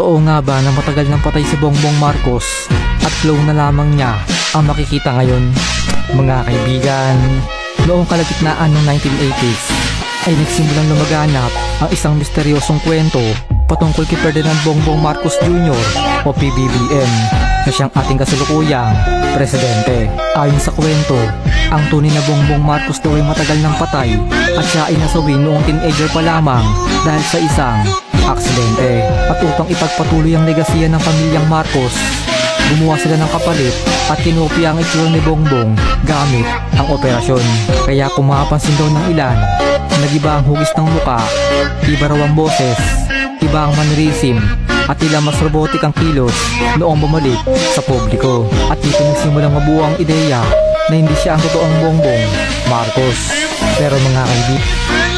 Totoo nga ba na matagal nang patay si Bongbong Marcos at clone na lamang niya ang makikita ngayon? Mga kaibigan, noong kalagitnaan ng 1980s ay nagsimulang lumaganap ang isang misteryosong kwento patungkol kay Ferdinand Bongbong Marcos Jr. o PBBM na siyang ating kasalukuyang presidente. Ayon sa kwento, ang tunay na Bongbong Marcos daw ay matagal nang patay at siya ay nasawi noong teenager pa lamang dahil sa isang aksidente. At upang ipagpatuloy ang legasiya ng pamilyang Marcos, gumawa sila ng kapalit at kinopya ang itsura ni Bongbong gamit ang operasyon. Kaya kung mapapansin daw ng ilan, nag-iba ang hugis ng muka, iba raw ang boses, iba ang mannerism, at tila mas robotic ang kilos noong bumalik sa publiko. At dito nagsimulang mabuo ang ideya na hindi siya ang totoong Bongbong Marcos. Pero mga kaibigan,